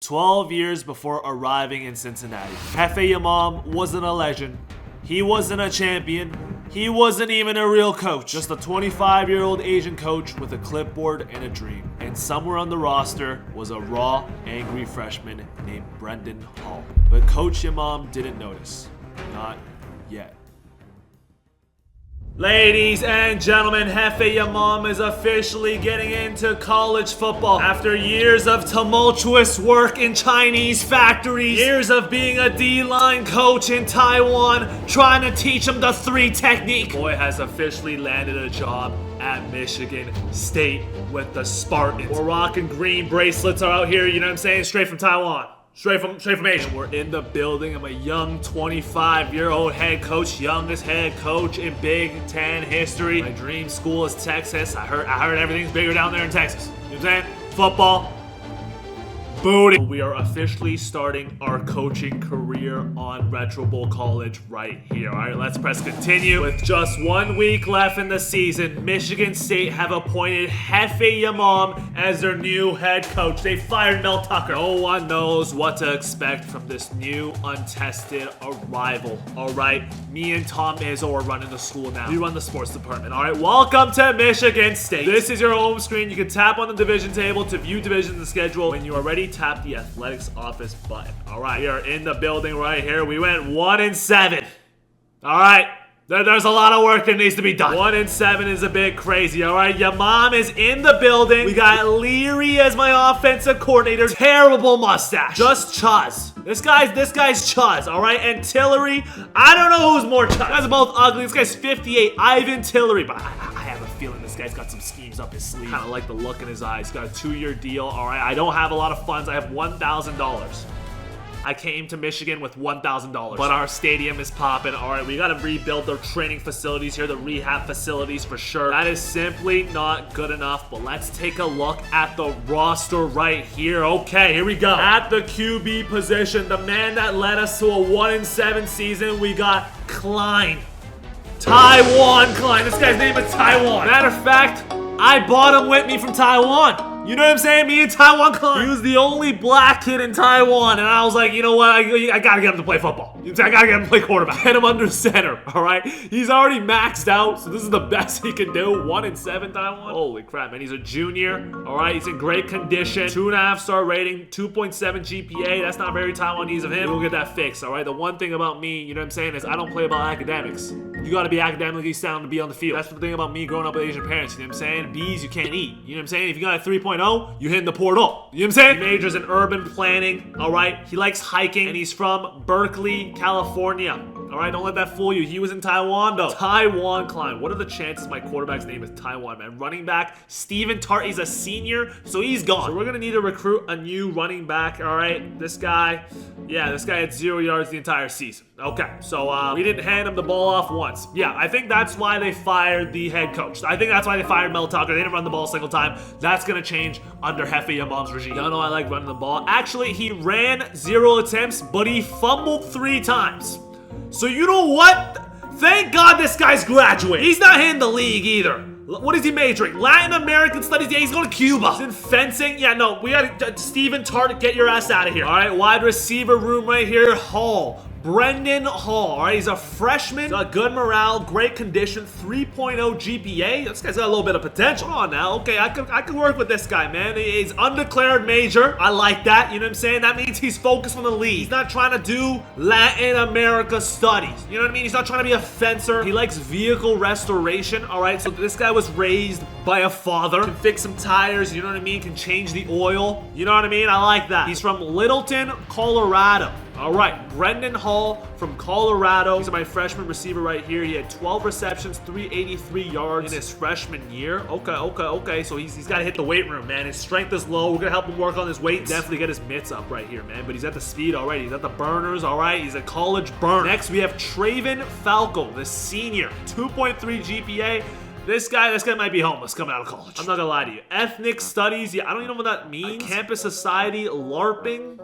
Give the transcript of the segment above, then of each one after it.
12 years before arriving in Cincinnati. Jefe Yamaam wasn't a legend. He wasn't a champion. He wasn't even a real coach. Just a 25-year-old Asian coach with a clipboard and a dream. And somewhere on the roster was a raw, angry freshman named Brendan Hall. But Coach Yamaam didn't notice. Not yet. Ladies and gentlemen, Jefe Yamaam is officially getting into college football. After years of tumultuous work in Chinese factories, years of being a D-line coach in Taiwan, trying to teach him the 3 technique, boy has officially landed a job at Michigan State with the Spartans. We're rocking green bracelets are out here, you know what I'm saying? Straight from Taiwan. Straight from Asia. We're in the building. I'm a young 25-year-old head coach, youngest head coach in Big Ten history. My dream school is Texas. I heard everything's bigger down there in Texas. You know what I'm saying? Football. Booty. We are officially starting our coaching career on Retro Bowl College right here. All right, let's press continue. With just 1 week left in the season, Michigan State have appointed Jefe Yamaam as their new head coach. They fired Mel Tucker. No one knows what to expect from this new, untested arrival. All right, me and Tom Izzo are running the school now. We run the sports department. All right, welcome to Michigan State. This is your home screen. You can tap on the division table to view division and schedule. When you are ready, tap the athletics office button. All right, we are in the building right here. We went 1-7. All right, there's a lot of work that needs to be done. 1-7 is a bit crazy. All right, Yamaam is in the building. We got Leary as my offensive coordinator. Terrible mustache, just Chuz. This guy's Chuz. All right, and Tillery. I don't know who's more Chuz. You guys are both ugly. This guy's 58. Ivan Tillery, but I have a feeling this guy's got some schemes up his sleeve. Kind of like the look in his eyes. He's got a 2-year deal. All right, I don't have a lot of funds. I have $1,000. I came to Michigan with $1,000. But our stadium is popping. All right, we got to rebuild the training facilities here, the rehab facilities for sure. That is simply not good enough. But let's take a look at the roster right here. Okay, here we go. At the QB position, the man that led us to a 1-7 season, we got Klein. Taiwan Klein. This guy's name is Taiwan. Matter of fact, I bought him with me from Taiwan. You know what I'm saying? Me and Taiwan Klein. He was the only black kid in Taiwan, and I was like, you know what? I gotta get him to play football. I gotta get him to play quarterback. Get him under center, all right? He's already maxed out, so this is the best he can do. 1-7 Taiwan. Holy crap, man. He's a junior, all right? He's in great condition. 2.5-star rating, 2.7 GPA. That's not very Taiwanese of him. We'll get that fixed, all right? The one thing about me, you know what I'm saying, is I don't play about academics. You gotta be academically sound to be on the field. That's the thing about me growing up with Asian parents, you know what I'm saying? Bees you can't eat, you know what I'm saying? If you got a 3.0, you hit in the portal. You know what I'm saying? He majors in urban planning, all right? He likes hiking, and he's from Berkeley, California. All right, don't let that fool you. He was in Taiwan, though. Taiwan Klein. What are the chances my quarterback's name is Taiwan, man? Running back, Steven Tart. He's a senior, so he's gone. So we're going to need to recruit a new running back, all right? This guy had 0 yards the entire season. Okay, so we didn't hand him the ball off once. Yeah, I think that's why they fired the head coach. I think that's why they fired Mel Tucker. They didn't run the ball a single time. That's going to change under Jefe Yamaam's regime. Y'all know I like running the ball. Actually, he ran 0 attempts, but he fumbled 3 times. So you know what? Thank God this guy's graduating. He's not in the league either. What is he majoring? Latin American studies? Yeah, he's going to Cuba. He's in fencing? Yeah, no, we got Steven Tart, get your ass out of here. All right, wide receiver room right here, Hall. Brendan Hall, all right, he's a freshman. He's got good morale, great condition, 3.0 GPA. This guy's got a little bit of potential. Come on now, okay, I can work with this guy, man. He's undeclared major. I like that, you know what I'm saying? That means he's focused on the league. He's not trying to do Latin America studies. You know what I mean? He's not trying to be a fencer. He likes vehicle restoration, all right? So this guy was raised by a father. Can fix some tires, you know what I mean? Can change the oil, you know what I mean? I like that. He's from Littleton, Colorado. All right, Brendan Hall from Colorado. He's my freshman receiver right here. He had 12 receptions, 383 yards in his freshman year. Okay. So he's got to hit the weight room, man. His strength is low. We're going to help him work on his weight. Definitely get his mitts up right here, man. But he's at the speed already. He's at the burners, all right? He's a college burner. Next, we have Traven Falco, the senior. 2.3 GPA. This guy might be homeless coming out of college. I'm not gonna lie to you. Ethnic studies, yeah, I don't even know what that means. Campus society, LARPing.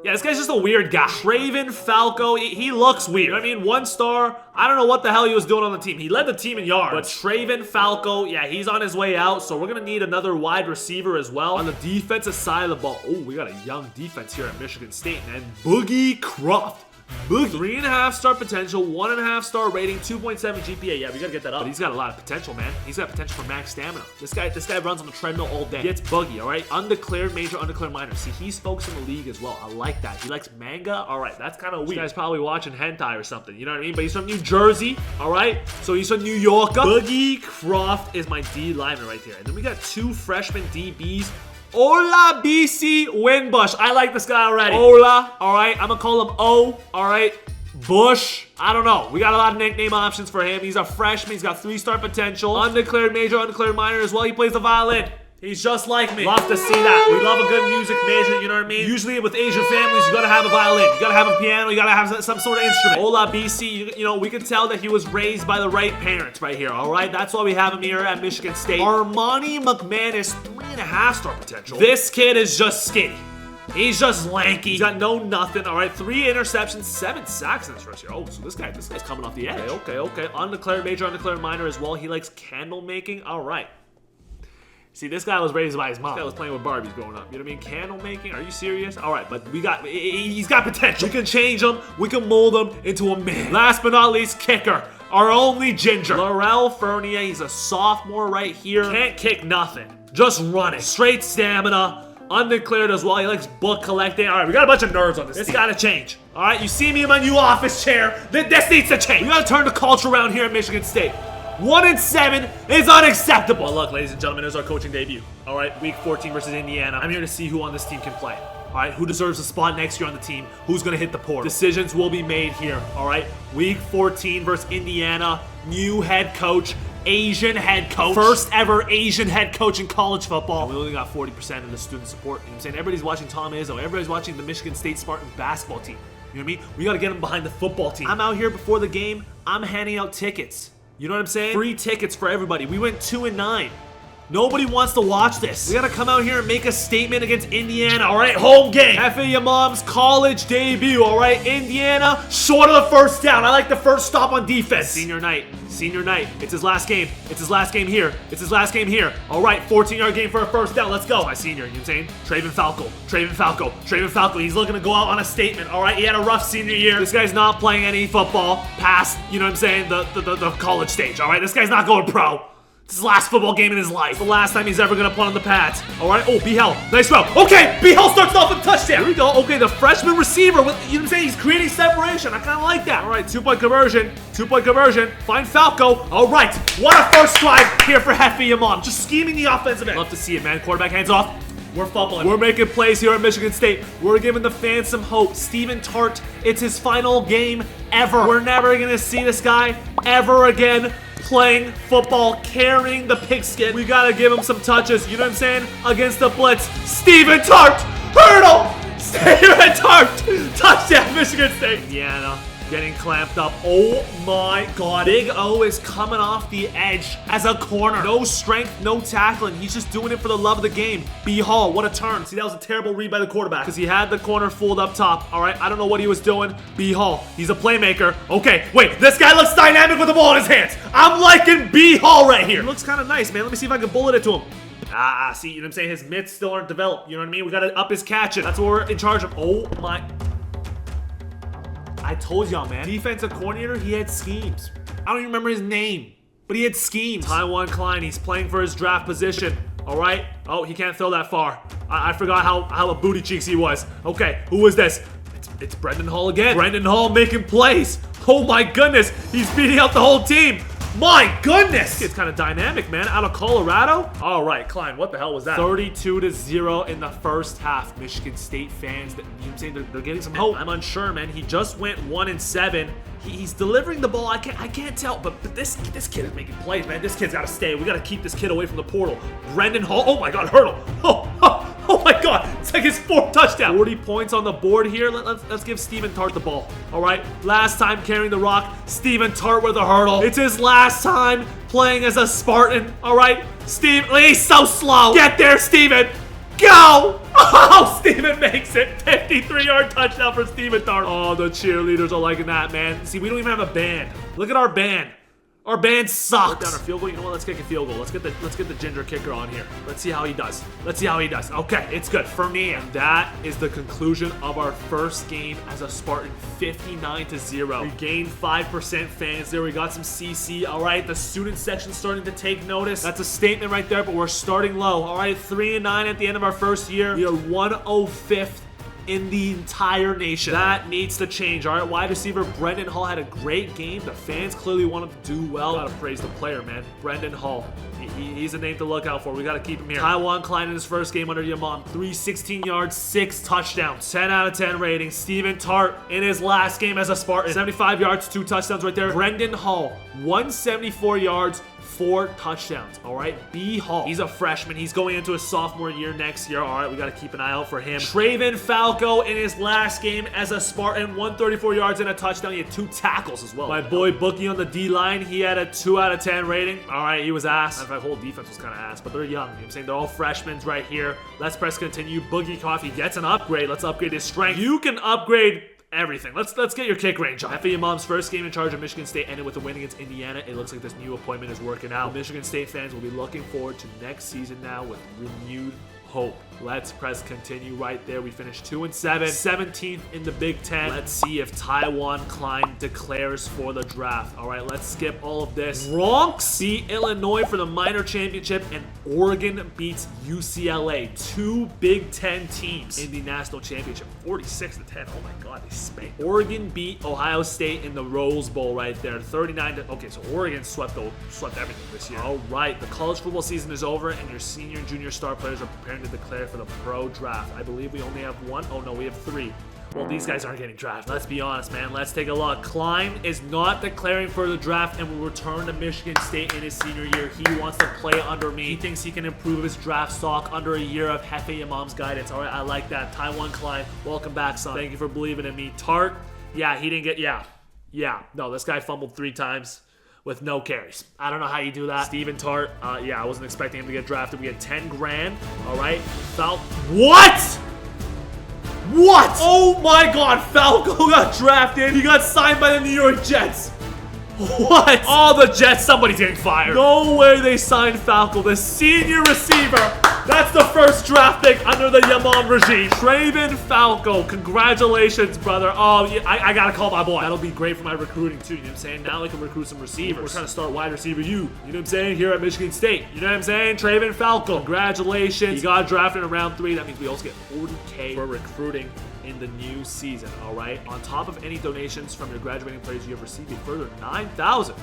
Yeah, this guy's just a weird guy. Traven Falco, he looks weird. You know what I mean? 1 star. I don't know what the hell he was doing on the team. He led the team in yards. But Traven Falco, yeah, he's on his way out. So we're going to need another wide receiver as well. On the defensive side of the ball. Oh, we got a young defense here at Michigan State, man. Boogie Croft. Boogie. 3.5 star potential, 1.5 star rating, 2.7 GPA. Yeah, we gotta get that up. But he's got a lot of potential, man. He's got potential for max stamina. This guy runs on the treadmill all day. Gets Boogie, all right? Undeclared major, undeclared minor. See, he's folks in the league as well. I like that. He likes manga. All right, that's kind of weird. This guy's probably watching hentai or something. You know what I mean? But he's from New Jersey, all right? So he's from New York. Boogie Croft is my D lineman right there. And then we got 2 freshman DBs. Ola BC Winbush. I like this guy already. Ola, all right. I'm going to call him O, all right. Bush. I don't know. We got a lot of nickname options for him. He's a freshman. He's got 3-star potential. Undeclared major, undeclared minor as well. He plays the violin. He's just like me. Love to see that. We love a good music major, you know what I mean? Usually with Asian families, you gotta have a violin. You gotta have a piano. You gotta have some sort of instrument. Ola BC, you know, we can tell that he was raised by the right parents right here, all right? That's why we have him here at Michigan State. Armani McManus, 3.5 star potential. This kid is just skinny. He's just lanky. He's got no nothing. All right, 3 interceptions, 7 sacks in this first year. Oh, so this guy's coming off the edge. Okay. Undeclared major, undeclared minor as well. He likes candle making. All right. See, this guy was raised by his mom. This guy was playing with Barbies growing up. You know what I mean? Candle making? Are you serious? All right, but he's got potential. We can change him. We can mold him into a man. Last but not least, kicker. Our only ginger. Laurel Fernier. He's a sophomore right here. Can't kick nothing. Just running. Straight stamina. Undeclared as well. He likes book collecting. All right, we got a bunch of nerds on this team. This gotta change. All right, you see me in my new office chair. This needs to change. We gotta turn the culture around here at Michigan State. 1-7 is unacceptable. Well, look, ladies and gentlemen, there's our coaching debut. All right, week 14 versus Indiana. I'm here to see who on this team can play. All right, who deserves a spot next year on the team? Who's going to hit the portal? Decisions will be made here. All right, week 14 versus Indiana. New head coach. Asian head coach. First ever Asian head coach in college football. And we only got 40% of the student support. You know what I'm saying? Everybody's watching Tom Izzo. Everybody's watching the Michigan State Spartans basketball team. You know what I mean? We got to get them behind the football team. I'm out here before the game. I'm handing out tickets. You know what I'm saying? Free tickets for everybody. We went 2-9. Nobody wants to watch this. We gotta come out here and make a statement against Indiana, all right? Home game. Jefe Yamaam's college debut, all right? Indiana, short of the first down. I like the first stop on defense. Senior night. It's his last game. It's his last game here. All right, 14-yard game for a first down. Let's go. My senior, you know what I'm saying? Traven Falco. He's looking to go out on a statement, all right? He had a rough senior year. This guy's not playing any football past, you know what I'm saying, the college stage, all right? This guy's not going pro. It's his last football game in his life. It's the last time he's ever going to play on the pads. All right. Oh, B-Hell. Nice route. Okay. B-Hell starts off with a touchdown. Here we go. Okay, the freshman receiver. You know what I'm saying? He's creating separation. I kind of like that. All right, 2-point conversion. Find Falco. All right. What a first drive here for Jefe Yamaam. Just scheming the offensive end. Love to see it, man. Quarterback hands off. We're fumbling. We're making plays here at Michigan State. We're giving the fans some hope. Steven Tart, it's his final game ever. We're never going to see this guy ever again playing football, carrying the pigskin. We got to give him some touches, you know what I'm saying? Against the blitz. Steven Tart, hurdle! Steven Tart, touchdown, Michigan State. Indiana getting clamped up. Oh my God. Big O is coming off the edge as a corner. No strength, no tackling. He's just doing it for the love of the game. B. Hall, what a turn. See, that was a terrible read by the quarterback because he had the corner fooled up top. All right, I don't know what he was doing. B. Hall, he's a playmaker. Okay, wait, this guy looks dynamic with the ball in his hands. I'm liking B. Hall right here. He looks kind of nice, man. Let me see if I can bullet it to him. See, you know what I'm saying? His mitts still aren't developed. You know what I mean? We got to up his catching. That's what we're in charge of. Oh my... I told y'all, man. Defensive coordinator, he had schemes. I don't even remember his name, but he had schemes. Tywan Klein, he's playing for his draft position. All right. Oh, he can't throw that far. I forgot how a booty cheeks he was. Okay, who is this? It's Brendan Hall again. Brendan Hall making plays. Oh my goodness, he's beating out the whole team. My goodness! It's kind of dynamic, man. Out of Colorado? All right, Klein, what the hell was that? 32-0 in the first half. Michigan State fans, you know what I'm saying? They're getting some hope. I'm unsure, man. He just went 1-7. He's delivering the ball. I can't tell, but this kid is making plays, man. This kid's got to stay. We got to keep this kid away from the portal. Brendan Hall. Oh my God, hurdle. Oh my God, it's like his 4th touchdown. 40 points on the board here. Let's give Steven Tart the ball. All right, last time carrying the rock, Steven Tart with a hurdle. It's his last time playing as a Spartan. All right, Steve, he's so slow. Get there, Steven. Go! Oh, Steven makes makes it. 53-yard touchdown for Steven Tart. Oh, the cheerleaders are liking that, man. See, we don't even have a band. Look at our band. Our band sucks. Down our field goal. You know what? Let's kick a field goal. Let's get the ginger kicker on here. Let's see how he does. Okay, it's good for me. And that is the conclusion of our first game as a Spartan. 59-0. We gained 5% fans there. We got some CC. All right, the student section starting to take notice. That's a statement right there. But we're starting low. All right, 3-9 at the end of our first year. We are 105th. In the entire nation. That needs to change. All right, wide receiver Brendan Hall had a great game. The fans clearly want him to do well. Gotta praise the player, man. Brendan Hall. He's a name to look out for. We gotta keep him here. Taiwan Klein in his first game under Yamaam. 316 yards, 6 touchdowns. 10 out of 10 rating. Steven Tart in his last game as a Spartan. 75 yards, 2 touchdowns right there. Brendan Hall, 174 yards, 4 touchdowns. All right, B Hall. He's a freshman. He's going into his sophomore year next year. All right, we got to keep an eye out for him. Traven Falco in his last game as a Spartan, 134 yards and a touchdown. He had 2 tackles as well. My boy Bookie on the D-line, he had a 2 out of 10 rating. All right, he was ass. In fact, the whole defense was kind of ass, but they're young. You know what I'm saying? They're all freshmen right here. Let's press continue. Boogie Coffee gets an upgrade. Let's upgrade his strength. You can upgrade everything. Let's get your kick range on. Jefe Yamaam's first game in charge of Michigan State ended with a win against Indiana. It looks like this new appointment is working out. Michigan State fans will be looking forward to next season now with renewed hope. Let's press continue right there. We finished 2-7, 17th in the Big Ten. Let's see if Taiwan Klein declares for the draft. All right, let's skip all of this. Bronx beat Illinois for the minor championship, and Oregon beats UCLA. 2 Big Ten teams in the national championship. 46-10. Oh my God, they spanked. Oregon beat Ohio State in the Rose Bowl right there. 39 to, okay, so Oregon swept everything this year. All right, the college football season is over, and your senior and junior star players are preparing to declare for the pro draft. I believe we only have 1. Oh no, we have 3. Well, these guys aren't getting drafted. Let's be honest, man. Let's take a look. Klein is not declaring for the draft and will return to Michigan State in his senior year. He wants to play under me. He thinks he can improve his draft stock under a year of Jefe Yamaam's guidance. All right, I like that. Taiwan Klein, welcome back, son. Thank you for believing in me. Tart, yeah, he didn't get, yeah. No, this guy fumbled 3 times. With no carries. I don't know how you do that. Steven Tart, yeah, I wasn't expecting him to get drafted. We had 10 grand, all right? What? Oh my God, Falco got drafted. He got signed by the New York Jets. What? Oh, the Jets, somebody's getting fired. No way they signed Falco, the senior receiver. That's the first draft pick under the Yamaam regime. Traven Falco, congratulations, brother. Oh, yeah, I gotta call my boy. That'll be great for my recruiting too, you know what I'm saying? Now I can recruit some receivers. We're trying to start wide receiver you know what I'm saying, here at Michigan State. You know what I'm saying? Traven Falco, congratulations. He got drafted in round 3. That means we also get $40K for recruiting in the new season, all right? On top of any donations from your graduating players, you have received a further $9,000.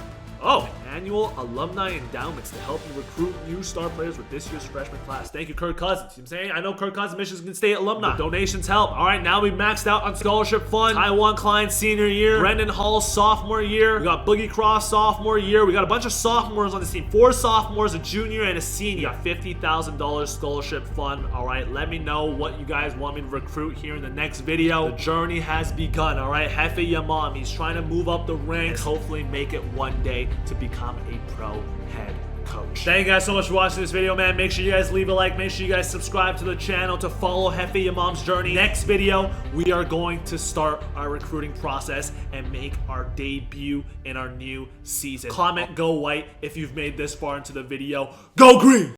Oh, annual alumni endowments to help you recruit new star players with this year's freshman class. Thank you, Kirk Cousins. You know what I'm saying? I know Kirk Cousins, Michigan State alumni. The donations help. All right, now we maxed out on scholarship fund. Taiwan Klein senior year. Brendan Hall sophomore year. We got Boogie Cross sophomore year. We got a bunch of sophomores on this team. 4 sophomores, a junior, and a senior. We got $50,000 scholarship fund. All right, let me know what you guys want me to recruit here in the next video. The journey has begun, all right? Jefe Yamaam, he's trying to move up the ranks, hopefully make it one day to become a pro head coach. Thank you guys so much for watching this video, man. Make sure you guys leave a like. Make sure you guys subscribe to the channel to follow Jefe Yamaam's journey. Next video, we are going to start our recruiting process and make our debut in our new season. Comment go white if you've made this far into the video. Go green!